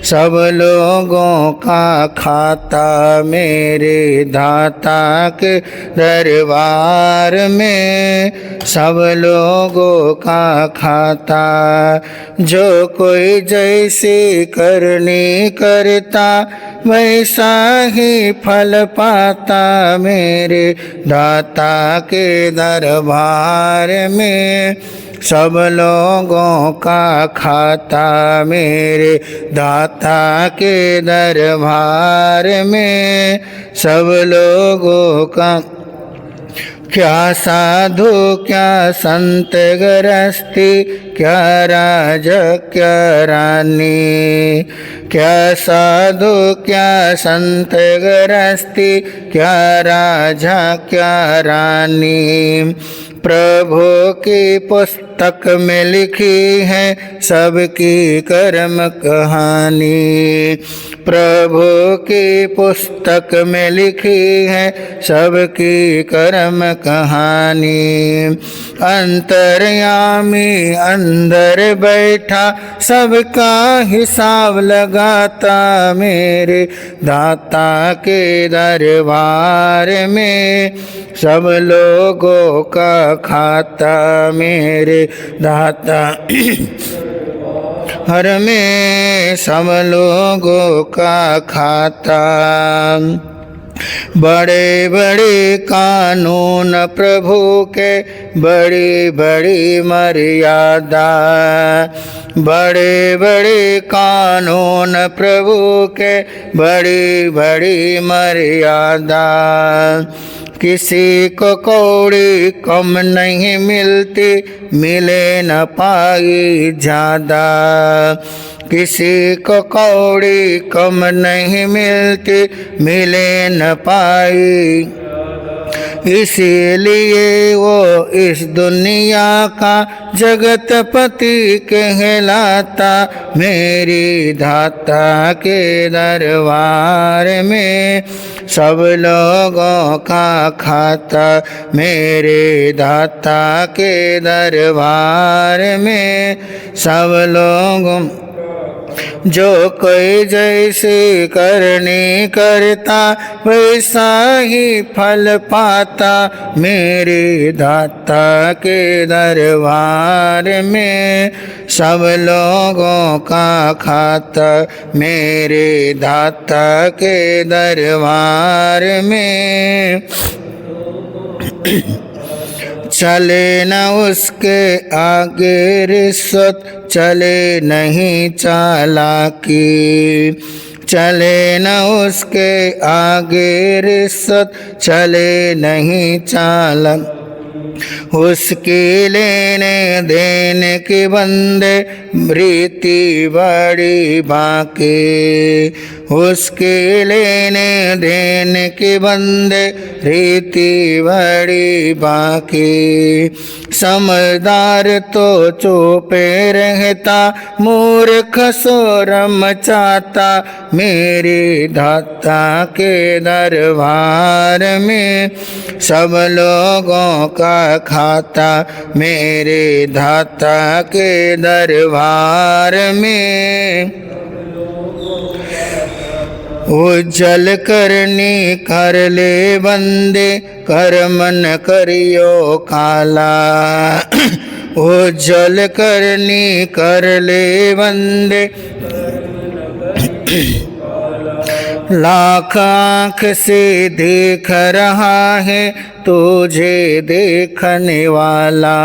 सब लोगों का खाता मेरे दाता के दरबार में। सब लोगों का खाता, जो कोई जैसी करनी करता वैसा ही फल पाता मेरे दाता के दरबार में। सब लोगों का खाता मेरे दाता के दरबार में। सब लोगों का, क्या साधु क्या संत गृहस्थी, क्या राजा क्या रानी। क्या साधु क्या संत गृहस्थी, क्या राजा क्या रानी। प्रभु की पुस्तक में लिखी है सबकी कर्म कहानी। प्रभु की पुस्तक में लिखी है सबकी कर्म कहानी। अंतर्यामी अंदर बैठा सबका हिसाब लगाता मेरे दाता के दरबार में। सब लोगों का खाता मेरे दाता हर में। सब लोगों का खाता, बड़े बड़े कानून प्रभु के, बड़ी बड़ी मर्यादा। बड़े बड़े कानून प्रभु के, बड़ी बड़ी मर्यादा। किसी को कौड़ी कम नहीं मिलती, मिले न पाई ज़्यादा। किसी को कौड़ी कम नहीं मिलती, मिले न पाई। इसीलिए वो इस दुनिया का जगतपति कहलाता मेरी दाता के दरबार में। सब लोगों का खाता मेरे दाता के दरबार में। सब लोगों, जो कोई जैसे करनी करता वैसा ही फल पाता मेरे दाता के दरबार में। सब लोगों का खाता मेरे दाता के दरबार में। चले न उसके आगे रिश्वत, चले नहीं चालाकी। चले न उसके आगे रिश्वत, चले नहीं चालाकी। उसकी लेने देने के बंदे रीति बड़ी बाकी। उसके लेने देने के बंदे रीति बड़ी बाकी। समझदार तो चुपे रहता, मूर्ख शोर मचाता मेरे दाता के दरबार में। सब लोगों का खाता मेरे दाता के दरबार में। उज्जल करनी कर ले बंदे, कर्म न करियो काला। उज्जल करनी कर ले बंदे, लाख आँख से देख रहा है तुझे देखने वाला।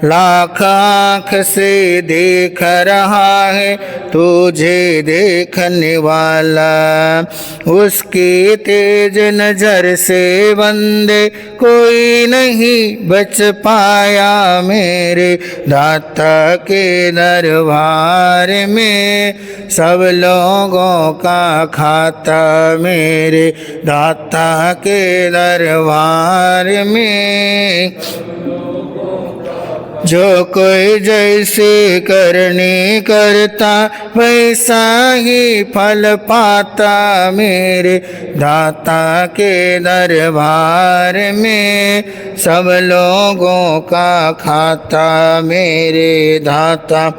लाख आँख से देख रहा है तुझे देखने वाला। उसकी तेज नजर से बंदे कोई नहीं बच पाया मेरे दाता के दरबार में। सब लोगों का खाता मेरे दाता के दरबार में। जो कोई जैसे करनी करता वैसा ही फल पाता मेरे दाता के दरबार में सब लोगों का खाता मेरे दाता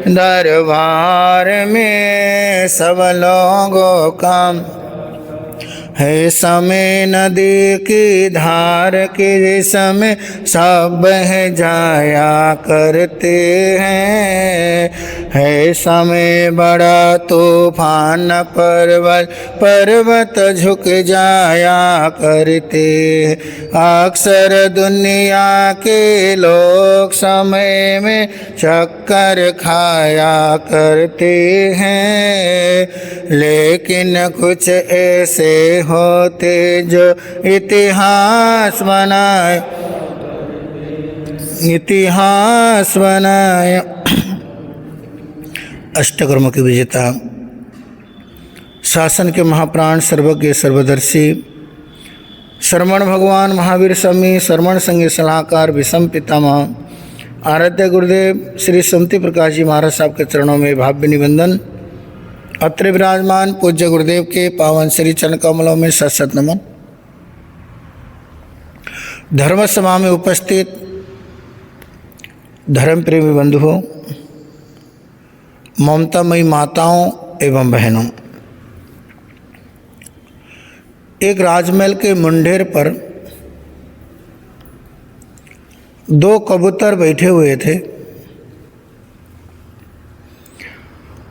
दरबार में सब लोगों का है समय नदी की धार के समय सब बह जाया करते हैं है समय बड़ा तूफान पर्वत झुक जाया करते अक्सर दुनिया के लोग समय में चक्कर खाया करते हैं लेकिन कुछ ऐसे होते जो इतिहास बनाए अष्टकर्म के विजेता शासन के महाप्राण सर्वज्ञ सर्वदर्शी श्रवण भगवान महावीर स्वामी श्रवण संघ सलाहकार विषम पितामह आराध्य गुरुदेव श्री सुमति प्रकाश जी महाराज साहब के चरणों में भाव्य निबंधन। अत्र विराजमान पूज्य गुरुदेव के पावन श्री चरण कमलों में सत सत नमन। धर्म सभा में उपस्थित धर्म प्रेमी बंधुओं, ममतामयी माताओं एवं बहनों, एक राजमहल के मुंडेर पर दो कबूतर बैठे हुए थे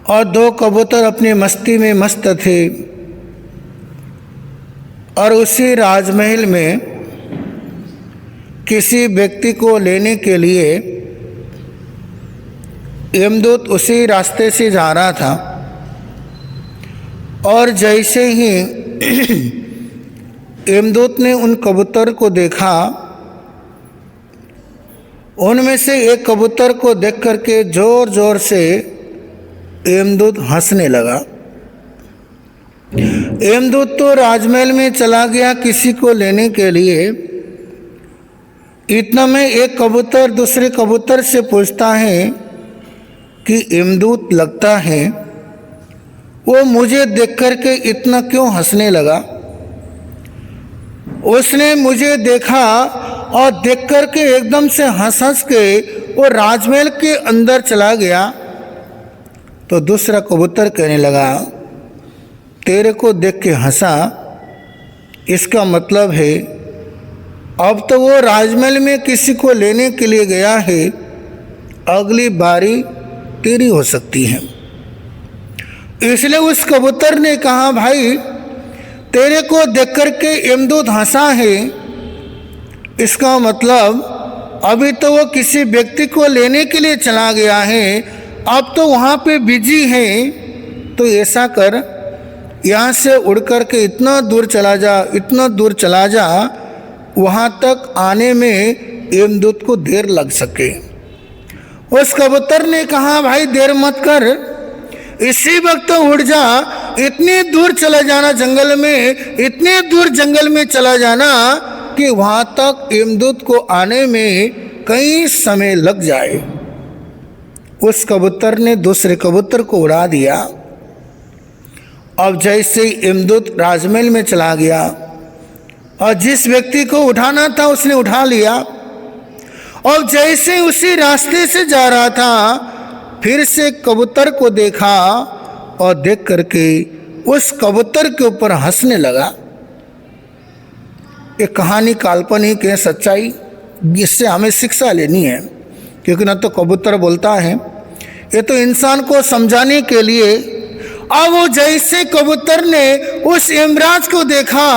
और दो कबूतर अपनी मस्ती में मस्त थे और उसी राजमहल में किसी व्यक्ति को लेने के लिए यमदूत उसी रास्ते से जा रहा था और जैसे ही यमदूत ने उन कबूतर को देखा, उनमें से एक कबूतर को देख करके जोर जोर से यमदूत हंसने लगा। यमदूत तो राजमहल में चला गया किसी को लेने के लिए। इतना में एक कबूतर दूसरे कबूतर से पूछता है कि यमदूत लगता है वो मुझे देख करके इतना क्यों हंसने लगा। उसने मुझे देखा और देख करके एकदम से हंस हंस के वो राजमहल के अंदर चला गया। तो दूसरा कबूतर कहने लगा, तेरे को देख के हंसा, इसका मतलब है अब तो वो राजमहल में किसी को लेने के लिए गया है, अगली बारी तेरी हो सकती है। इसलिए उस कबूतर ने कहा, भाई तेरे को देख करके यमदूत हंसा है, इसका मतलब अभी तो वो किसी व्यक्ति को लेने के लिए चला गया है, अब तो वहाँ पे बिजी है। तो ऐसा कर, यहाँ से उड़ कर के इतना दूर चला जा, इतना दूर चला जा, वहाँ तक आने में यमदूत को देर लग सके। उस कबूतर ने कहा, भाई देर मत कर, इसी वक्त तो उड़ जा, इतनी दूर चला जाना जंगल में, इतने दूर जंगल में चला जाना कि वहाँ तक यमदूत को आने में कई समय लग जाए। उस कबूतर ने दूसरे कबूतर को उड़ा दिया। अब जैसे यमदूत राजमहल में चला गया और जिस व्यक्ति को उठाना था उसने उठा लिया, और जैसे उसी रास्ते से जा रहा था फिर से कबूतर को देखा और देख करके उस कबूतर के ऊपर हंसने लगा। ये कहानी काल्पनिक है, सच्चाई, इससे हमें शिक्षा लेनी है, क्योंकि न तो कबूतर बोलता है, ये तो इंसान को समझाने के लिए। अब वो जैसे कबूतर ने उस यमराज को देखा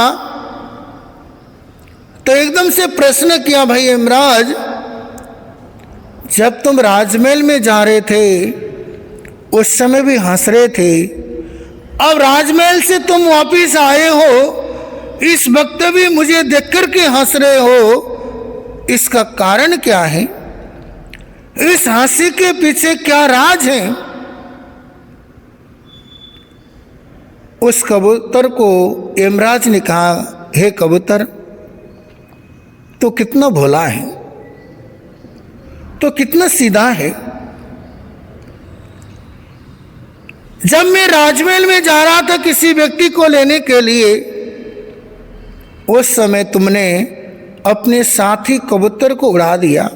तो एकदम से प्रश्न किया, भाई यमराज, जब तुम राजमहल में जा रहे थे उस समय भी हंस रहे थे, अब राजमहल से तुम वापिस आए हो, इस वक्त भी मुझे देख कर के हंस रहे हो, इसका कारण क्या है? इस हंसी के पीछे क्या राज है? उस कबूतर को यमराज ने कहा, हे कबूतर, तो कितना भोला है। तो कितना सीधा है। जब मैं राजमहल में जा रहा था किसी व्यक्ति को लेने के लिए, उस समय तुमने अपने साथी कबूतर को उड़ा दिया।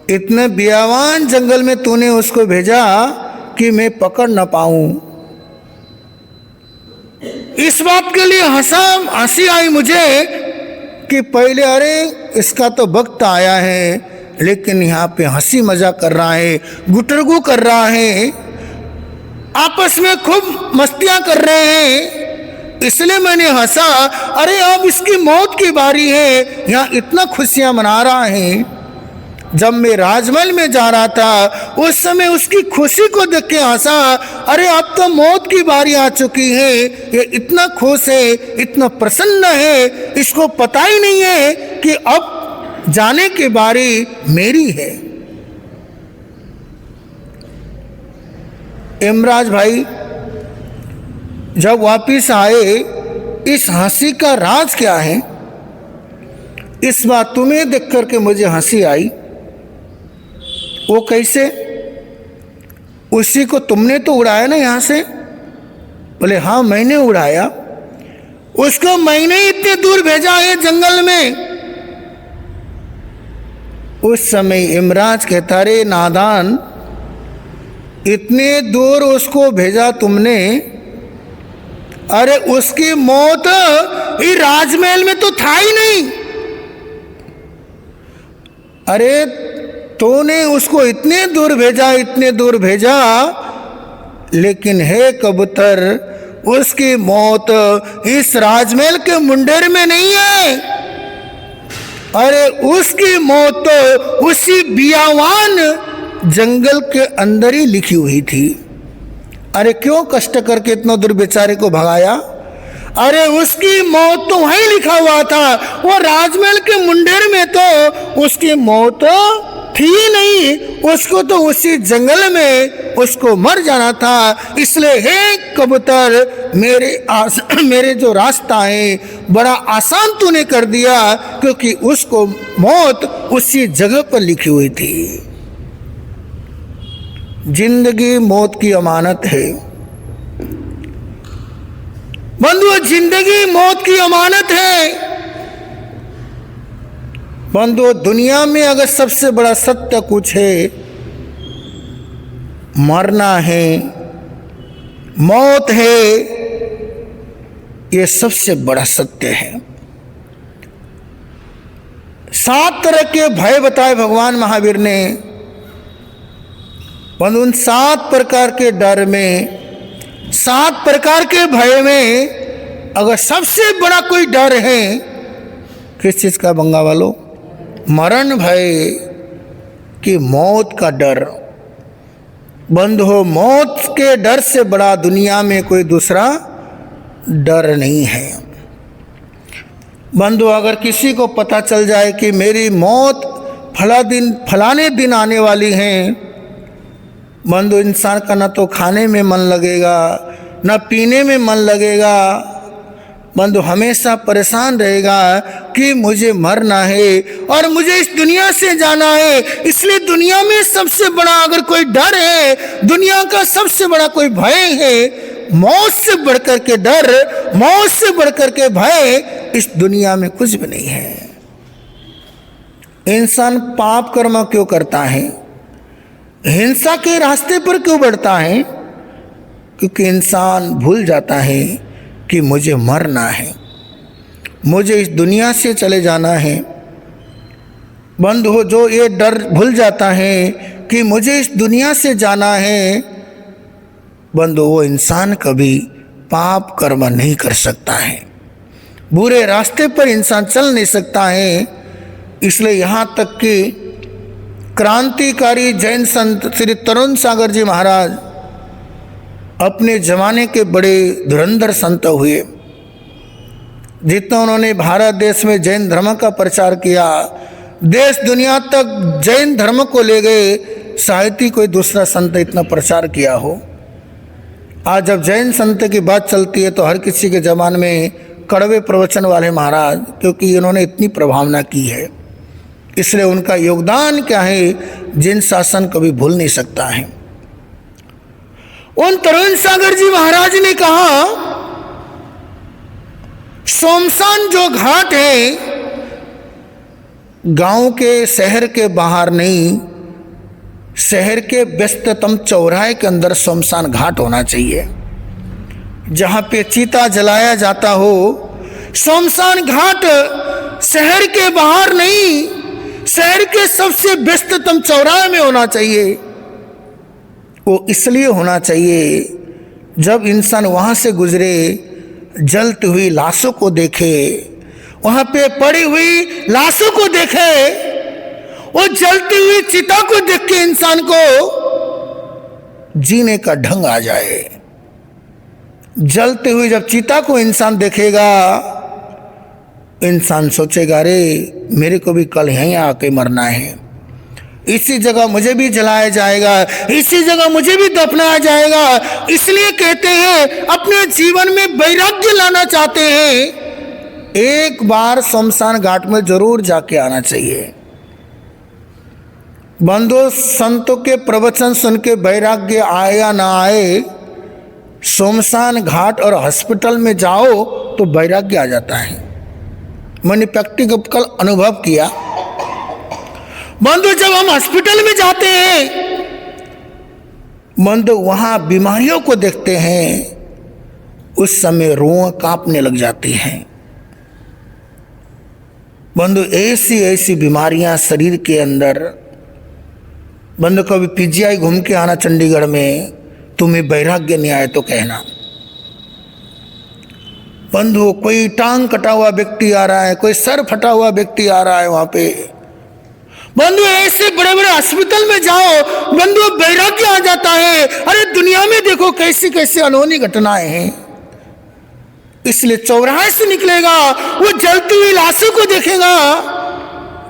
इतने बियावान जंगल में तूने उसको भेजा कि मैं पकड़ न पाऊं। इस बात के लिए हंसी आई मुझे कि पहले अरे इसका तो वक्त आया है, लेकिन यहाँ पे हंसी मजाक कर रहा है, गुटरगू कर रहा है, आपस में खूब मस्तियां कर रहे हैं, इसलिए मैंने हंसा। अरे अब इसकी मौत की बारी है, यहाँ इतना खुशियां मना रहा है। जब मैं राजमहल में जा रहा था उस समय उसकी खुशी को देख के हंसा। अरे अब तो मौत की बारी आ चुकी है, ये इतना खुश है, इतना प्रसन्न है, इसको पता ही नहीं है कि अब जाने की बारी मेरी है। यमराज भाई जब वापिस आए, इस हंसी का राज क्या है? इस बात तुम्हें देख करके मुझे हंसी आई। वो कैसे? उसी को तुमने तो उड़ाया ना यहाँ से? बोले हाँ मैंने उड़ाया, उसको मैंने इतने दूर भेजा है जंगल में। उस समय यमराज कहता रे नादान, इतने दूर उसको भेजा तुमने, अरे उसकी मौत ये राजमहल में तो था ही नहीं। अरे तूने उसको इतने दूर भेजा, इतने दूर भेजा, लेकिन हे कबूतर, उसकी मौत इस राजमहल के मुंडेर में नहीं है। अरे उसकी मौत तो उसी बियावान जंगल के अंदर ही लिखी हुई थी। अरे क्यों कष्ट करके इतना दूर बेचारे को भगाया? अरे उसकी मौत तो वहीं लिखा हुआ था, वो राजमहल के मुंडेर में तो उसकी मौत थी नहीं, उसको तो उसी जंगल में उसको मर जाना था। इसलिए हे कबूतर, मेरे जो रास्ता है बड़ा आसान तूने कर दिया, क्योंकि उसको मौत उसी जगह पर लिखी हुई थी। जिंदगी मौत की अमानत है बंधुओं, जिंदगी मौत की अमानत है। बंधुओं, दुनिया में अगर सबसे बड़ा सत्य कुछ है, मरना है, मौत है, ये सबसे बड़ा सत्य है। 7 तरह के भय बताए भगवान महावीर ने। बंधु, उन 7 प्रकार के डर में, 7 प्रकार के भय में अगर सबसे बड़ा कोई डर है, किस चीज का बंगा वालों? मरण भय कि मौत का डर। बंधु, मौत के डर से बड़ा दुनिया में कोई दूसरा डर नहीं है। बंधु, अगर किसी को पता चल जाए कि मेरी मौत फलाने दिन आने वाली है, बंधु, इंसान का ना तो खाने में मन लगेगा, ना पीने में मन लगेगा। बंधु, हमेशा परेशान रहेगा कि मुझे मरना है और मुझे इस दुनिया से जाना है। इसलिए दुनिया में सबसे बड़ा अगर कोई डर है, दुनिया का सबसे बड़ा कोई भय है, मौत से बढ़कर के डर, मौत से बढ़कर के भय इस दुनिया में कुछ भी नहीं है। इंसान पाप कर्म क्यों करता है? हिंसा के रास्ते पर क्यों बढ़ता है? क्योंकि इंसान भूल जाता है कि मुझे मरना है, मुझे इस दुनिया से चले जाना है। बंधु, जो ये डर भूल जाता है कि मुझे इस दुनिया से जाना है, बंधु, वो इंसान कभी पाप कर्म नहीं कर सकता है, बुरे रास्ते पर इंसान चल नहीं सकता है। इसलिए यहाँ तक कि क्रांतिकारी जैन संत श्री तरुण सागर जी महाराज अपने जमाने के बड़े धुरंधर संत हुए। जितना उन्होंने भारत देश में जैन धर्म का प्रचार किया, देश दुनिया तक जैन धर्म को ले गए, शायद ही कोई दूसरा संत इतना प्रचार किया हो। आज जब जैन संत की बात चलती है तो हर किसी के जमाने में कड़वे प्रवचन वाले महाराज, क्योंकि इन्होंने इतनी प्रभावना की है, इसलिए उनका योगदान क्या है, जिन शासन कभी भूल नहीं सकता है। उन तरुण सागर जी महाराज ने कहा, शमशान जो घाट है, गांव के शहर के बाहर नहीं, शहर के व्यस्ततम चौराहे के अंदर शमशान घाट होना चाहिए, जहां पे चीता जलाया जाता हो। शमशान घाट शहर के बाहर नहीं, शहर के सबसे व्यस्ततम चौराहे में होना चाहिए। वो इसलिए होना चाहिए, जब इंसान वहां से गुजरे, जलती हुई लाशों को देखे, वहां पे पड़ी हुई लाशों को देखे, वो जलती हुई चिता को देख के इंसान को जीने का ढंग आ जाए। जलती हुई जब चिता को इंसान देखेगा, इंसान सोचेगा, अरे मेरे को भी कल यहीं आके मरना है, इसी जगह मुझे भी जलाया जाएगा, इसी जगह मुझे भी दफनाया जाएगा। इसलिए कहते हैं, अपने जीवन में वैराग्य लाना चाहते हैं, एक बार शमशान घाट में जरूर जाके आना चाहिए। बंधु, संतों के प्रवचन सुन के वैराग्य आए या ना आए, शमशान घाट और हॉस्पिटल में जाओ तो वैराग्य आ जाता है। मैंने प्रैक्टिकल अनुभव किया। बंधु, जब हम हॉस्पिटल में जाते हैं, बंधु वहां बीमारियों को देखते हैं, उस समय रूह कांपने लग जाती हैं। बंधु, ऐसी ऐसी बीमारियां शरीर के अंदर। बंधु, कभी पीजीआई घूम के आना चंडीगढ़ में, तुम्हें वैराग्य नहीं आए तो कहना। बंधु, कोई टांग कटा हुआ व्यक्ति आ रहा है, कोई सर फटा हुआ व्यक्ति आ रहा है वहां पे। बंधु, ऐसे बड़े बड़े हॉस्पिटल में जाओ, बंधु वैराग्य आ जाता है। अरे दुनिया में देखो कैसी कैसी अनहोनी घटनाएं हैं। इसलिए चौराहे से निकलेगा, वो जलती हुई लाशों को देखेगा,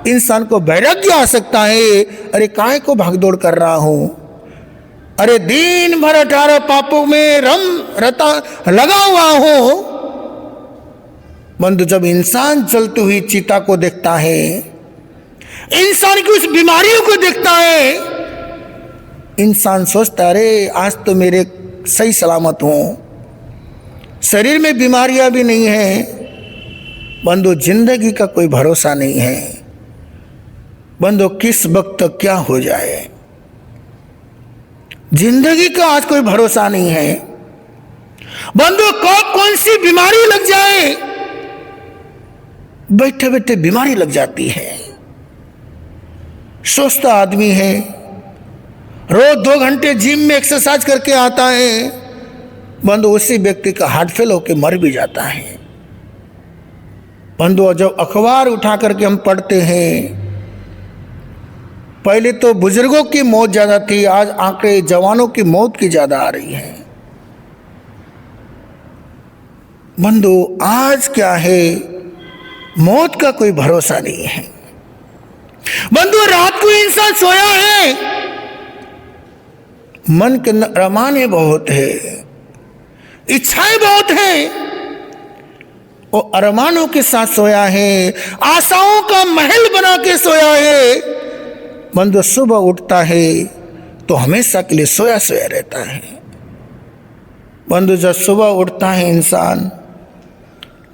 इंसान को वैराग्य आ सकता है। अरे काहे को भागदौड़ कर रहा हूं, अरे दिन भर 18 पापों में रता लगा हुआ हूं। बंधु, जब इंसान जलती हुई चिता को देखता है, इंसान की उस बीमारियों को देखता है, इंसान सोचता है, अरे आज तो मेरे सही सलामत हूं, शरीर में बीमारियां भी नहीं है। बंधु, जिंदगी का कोई भरोसा नहीं है। बंधु, किस वक्त क्या हो जाए, जिंदगी का आज कोई भरोसा नहीं है। बंधु, कब कौन सी बीमारी लग जाए, बैठे बैठे बीमारी लग जाती है। स्वस्थ आदमी है, रोज 2 घंटे जिम में एक्सरसाइज करके आता है, बंधु उसी व्यक्ति का हार्ट फेल होकर मर भी जाता है। बंधु, जब अखबार उठा करके हम पढ़ते हैं, पहले तो बुजुर्गों की मौत ज्यादा थी, आज आंकड़े जवानों की मौत की ज्यादा आ रही है। बंधु, आज क्या है, मौत का कोई भरोसा नहीं है। बंधु, रात को इंसान सोया है, मन के रमाने बहुत है, इच्छाएं बहुत है, वो अरमानों के साथ सोया है, आशाओं का महल बना के सोया है। बंधु, सुबह उठता है तो हमेशा के लिए सोया सोया रहता है। बंधु, जब सुबह उठता है इंसान,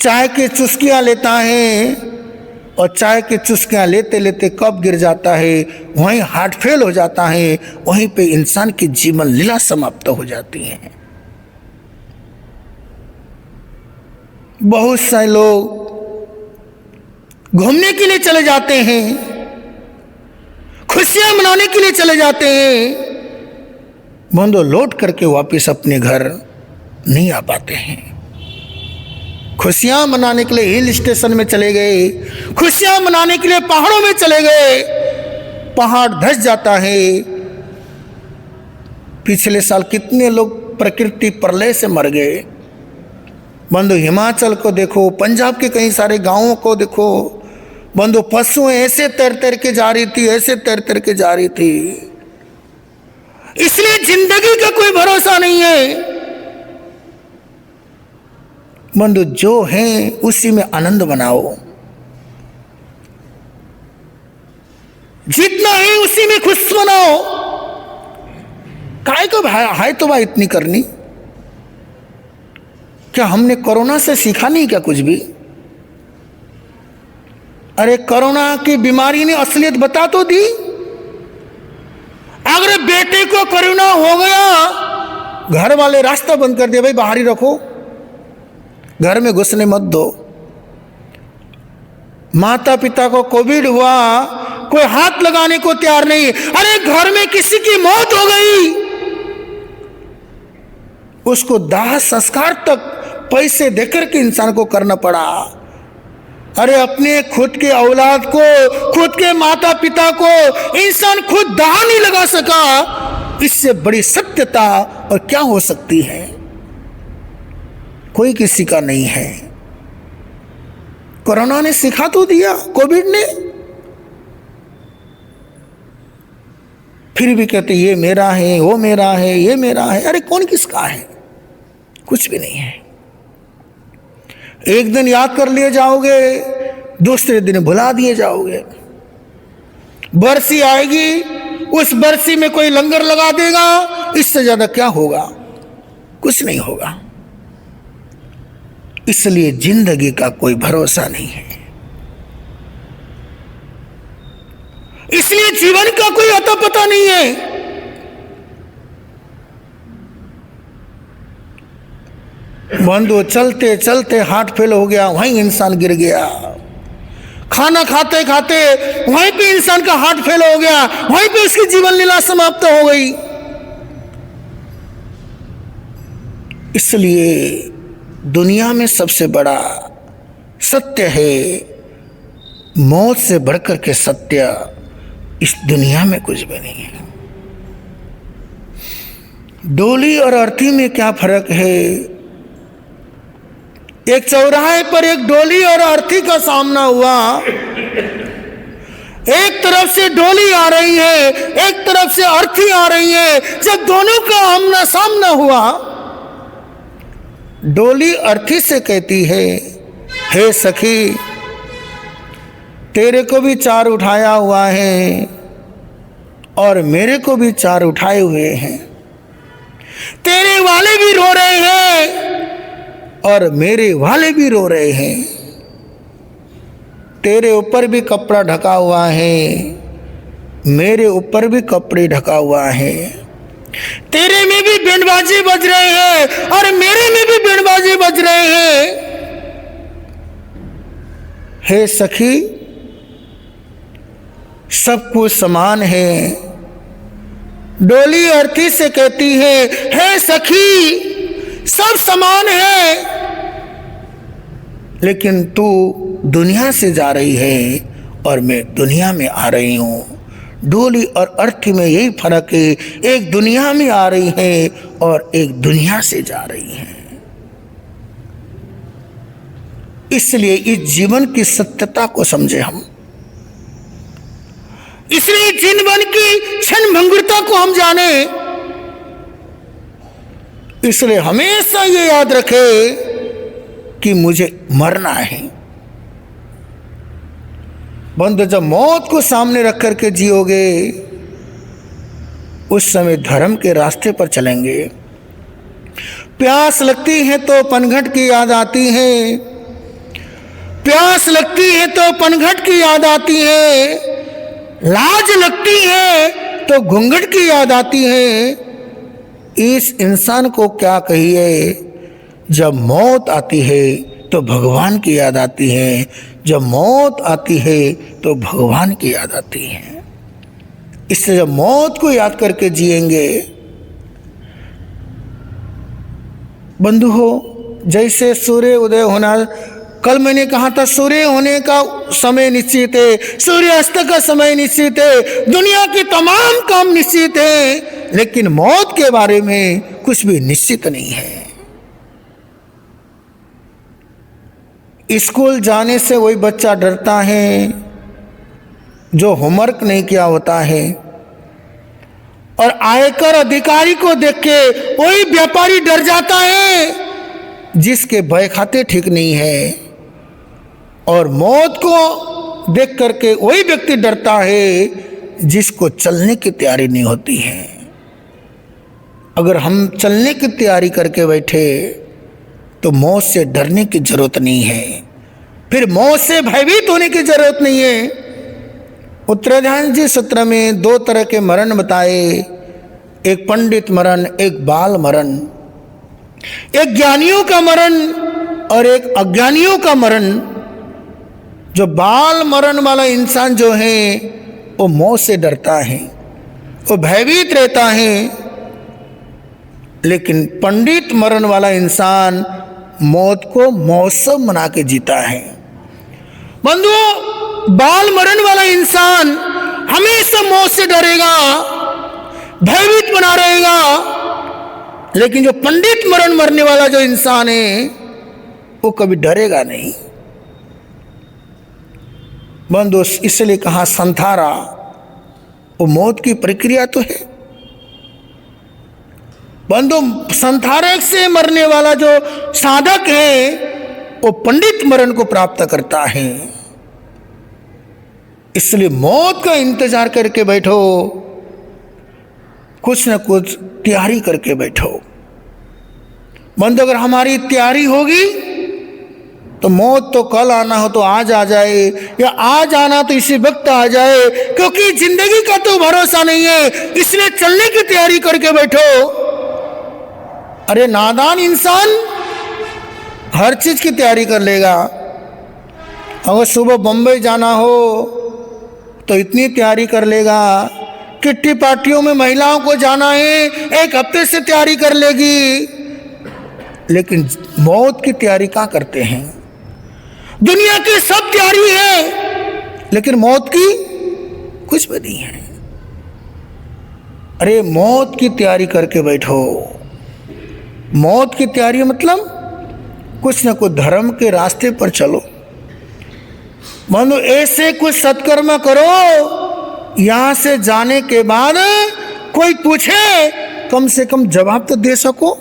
चाय की चुस्कियां लेता है, और चाय की चुस्कियां लेते लेते कब गिर जाता है, वहीं हार्ट फेल हो जाता है, वहीं पे इंसान की जीवन लीला समाप्त हो जाती है। बहुत सारे लोग घूमने के लिए चले जाते हैं, खुशियां मनाने के लिए चले जाते हैं, बंधु लौट करके वापस अपने घर नहीं आ पाते हैं। खुशियां मनाने के लिए हिल स्टेशन में चले गए, खुशियां मनाने के लिए पहाड़ों में चले गए, पहाड़ धंस जाता है। पिछले साल कितने लोग प्रकृति प्रलय से मर गए। बंधु, हिमाचल को देखो, पंजाब के कई सारे गांवों को देखो, बंधु पशुएं ऐसे तैर तैर के जा रही थी, ऐसे तैर तैर के जा रही थी। इसलिए जिंदगी का कोई भरोसा नहीं है। बंधु, जो है उसी में आनंद बनाओ। जितना है उसी में खुश मनाओ। काय को हाय तो भाई इतनी करनी, क्या हमने कोरोना से सीखा नहीं क्या कुछ भी? अरे कोरोना की बीमारी ने असलियत बता तो दी। अगर बेटे को कोरोना हो गया, घर वाले रास्ता बंद कर दिया, भाई बाहर ही रखो, घर में घुसने मत दो। माता पिता को कोविड हुआ, कोई हाथ लगाने को तैयार नहीं। अरे घर में किसी की मौत हो गई, उसको दाह संस्कार तक पैसे देकर के इंसान को करना पड़ा। अरे अपने खुद के औलाद को, खुद के माता पिता को इंसान खुद दाह नहीं लगा सका, इससे बड़ी सत्यता और क्या हो सकती है? कोई किसी का नहीं है। कोरोना ने सिखा तो दिया, कोविड ने, फिर भी कहते ये मेरा है, वो मेरा है, ये मेरा है। अरे कौन किसका है? कुछ भी नहीं है। एक दिन याद कर लिए जाओगे, दूसरे दिन भुला दिए जाओगे। बरसी आएगी, उस बरसी में कोई लंगर लगा देगा, इससे ज्यादा क्या होगा? कुछ नहीं होगा। इसलिए जिंदगी का कोई भरोसा नहीं है, इसलिए जीवन का कोई अता पता नहीं है। बंधु चलते चलते हार्ट फेल हो गया, वहीं इंसान गिर गया। खाना खाते खाते वहीं पे इंसान का हार्ट फेल हो गया, वहीं पे उसकी जीवन लीला समाप्त हो गई। इसलिए दुनिया में सबसे बड़ा सत्य है, मौत से बढ़कर के सत्य इस दुनिया में कुछ भी नहीं है। डोली और अर्थी में क्या फर्क है? एक चौराहे पर एक डोली और अर्थी का सामना हुआ। एक तरफ से डोली आ रही है, एक तरफ से अर्थी आ रही है। जब दोनों का आमना सामना हुआ, डोली अर्थी से कहती है, हे सखी, तेरे को भी चार उठाया हुआ है और मेरे को भी चार उठाए हुए हैं। तेरे वाले भी रो रहे हैं और मेरे वाले भी रो रहे हैं। तेरे ऊपर भी कपड़ा ढका हुआ है, मेरे ऊपर भी कपड़े ढका हुआ है। तेरे में भी बैंडबाजे बज रहे हैं और मेरे में भी बैंडबाजे बज रहे हैं। हे सखी, सब कुछ समान है। डोली अर्थी से कहती है, हे सखी, सब समान है, लेकिन तू दुनिया से जा रही है और मैं दुनिया में आ रही हूं। डोली और अर्थी में यही फर्क है, एक दुनिया में आ रही है और एक दुनिया से जा रही है। इसलिए इस जीवन की सत्यता को समझे हम, इसलिए जीवन की क्षण भंगुरता को हम जाने। इसलिए हमेशा ये याद रखे कि मुझे मरना है। बंधु, जब मौत को सामने रख करके जियोगे, उस समय धर्म के रास्ते पर चलेंगे। प्यास लगती है तो पनघट की याद आती है, प्यास लगती है तो पनघट की याद आती है, लाज लगती है तो घूंघट की याद आती है। इस इंसान को क्या कहिए? जब मौत आती है तो भगवान की याद आती है, जब मौत आती है तो भगवान की याद आती है। इससे जब मौत को याद करके जिएंगे, बंधु हो, जैसे सूर्य उदय होना, कल मैंने कहा था सूर्य होने का समय निश्चित है, सूर्यास्त का समय निश्चित है, दुनिया के तमाम काम निश्चित है, लेकिन मौत के बारे में कुछ भी निश्चित नहीं है। स्कूल जाने से वही बच्चा डरता है जो होमवर्क नहीं किया होता है, और आयकर अधिकारी को देख के वही व्यापारी डर जाता है जिसके बही खाते ठीक नहीं है, और मौत को देख करके वही व्यक्ति डरता है जिसको चलने की तैयारी नहीं होती है। अगर हम चलने की तैयारी करके बैठे तो मौत से डरने की जरूरत नहीं है, फिर मौत से भयभीत होने की जरूरत नहीं है। उत्तराधान जी सूत्र में 2 तरह के मरण बताए, एक पंडित मरण, एक बाल मरण, एक ज्ञानियों का मरण और एक अज्ञानियों का मरण। जो बाल मरण वाला इंसान जो है वो मौत से डरता है, वो भयभीत रहता है, लेकिन पंडित मरण वाला इंसान मौत को मौसम मना के जीता है। बंधुओं, बाल मरण वाला इंसान हमेशा मौत से डरेगा, भयभीत बना रहेगा, लेकिन जो पंडित मरण मरने वाला जो इंसान है वो कभी डरेगा नहीं। बंधु, इसलिए कहा संथारा, वो मौत की प्रक्रिया तो है। बंधु, संथारक से मरने वाला जो साधक है वो पंडित मरण को प्राप्त करता है। इसलिए मौत का इंतजार करके बैठो, कुछ न कुछ तैयारी करके बैठो। बंधु, अगर हमारी तैयारी होगी तो मौत तो कल आना हो तो आज आ जाए, या आज आना तो इसी वक्त आ जाए, क्योंकि जिंदगी का तो भरोसा नहीं है। इसलिए चलने की तैयारी करके बैठो। अरे नादान इंसान हर चीज की तैयारी कर लेगा। अगर सुबह बम्बई जाना हो तो इतनी तैयारी कर लेगा, किट्टी पार्टियों में महिलाओं को जाना है 1 हफ्ते से तैयारी कर लेगी। लेकिन मौत की तैयारी कहाँ करते हैं? दुनिया की सब तैयारी है, लेकिन मौत की कुछ भी नहीं है। अरे मौत की तैयारी करके बैठो। मौत की तैयारी मतलब कुछ न कुछ धर्म के रास्ते पर चलो। मानो ऐसे कुछ सत्कर्म करो, यहां से जाने के बाद कोई पूछे कम से कम जवाब तो दे सको।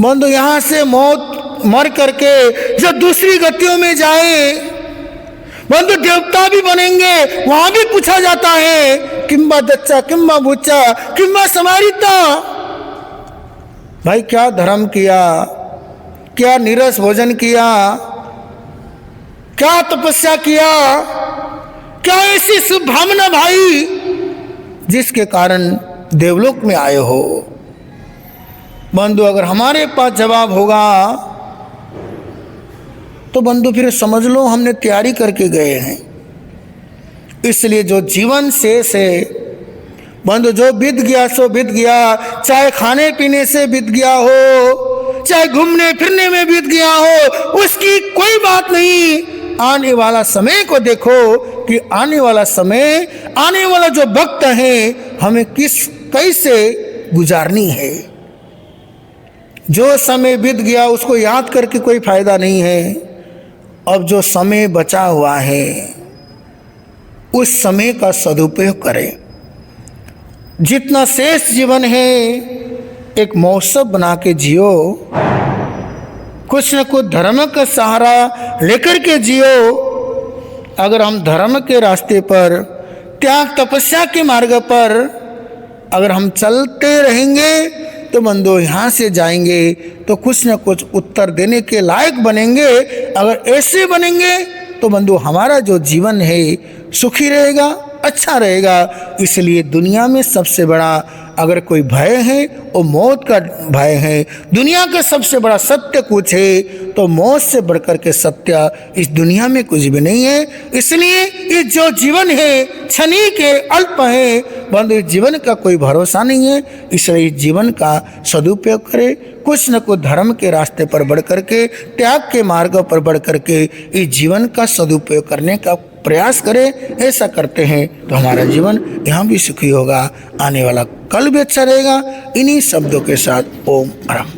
मानो यहां से मौत मर करके जो दूसरी गतियों में जाए, मानो देवता भी बनेंगे, वहां भी पूछा जाता है किम्बा दच्चा, किम्बा बुच्चा, किम्बा समारिता। भाई क्या धर्म किया, क्या नीरस भोजन किया, क्या तपस्या किया, क्या ऐसी शुभ भावना भाई जिसके कारण देवलोक में आए हो। बंधु, अगर हमारे पास जवाब होगा तो बंधु फिर समझ लो हमने तैयारी करके गए हैं। इसलिए जो जीवन शेष है बंधु, जो बीत गया सो बीत गया, चाहे खाने पीने से बीत गया हो, चाहे घूमने फिरने में बीत गया हो, उसकी कोई बात नहीं। आने वाला समय को देखो कि आने वाला समय, आने वाला जो वक्त है हमें कैसे गुजारनी है। जो समय बीत गया उसको याद करके कोई फायदा नहीं है। अब जो समय बचा हुआ है उस समय का सदुपयोग करें। जितना शेष जीवन है एक महोत्सव बना के जियो, कुछ न कुछ धर्म का सहारा लेकर के जियो। अगर हम धर्म के रास्ते पर, त्याग तपस्या के मार्ग पर अगर हम चलते रहेंगे तो बंधु यहाँ से जाएंगे तो कुछ न कुछ उत्तर देने के लायक बनेंगे। अगर ऐसे बनेंगे तो बंधु हमारा जो जीवन है सुखी रहेगा, अच्छा रहेगा। इसलिए दुनिया में सबसे बड़ा अगर कोई भय है वो मौत का भय है। दुनिया का सबसे बड़ा सत्य कुछ है तो मौत से बढ़कर के सत्य इस दुनिया में कुछ भी नहीं है। इसलिए ये जो जीवन है क्षणिक है, अल्प है, बंधु इस जीवन का कोई भरोसा नहीं है। इसलिए इस जीवन का सदुपयोग करें, कुछ न कुछ धर्म के रास्ते पर बढ़ करके, त्याग के मार्ग पर बढ़ करके इस जीवन का सदुपयोग करने का प्रयास करें। ऐसा करते हैं तो हमारा जीवन यहाँ भी सुखी होगा, आने वाला कल भी अच्छा रहेगा। इन्हीं शब्दों के साथ ओम अरहम।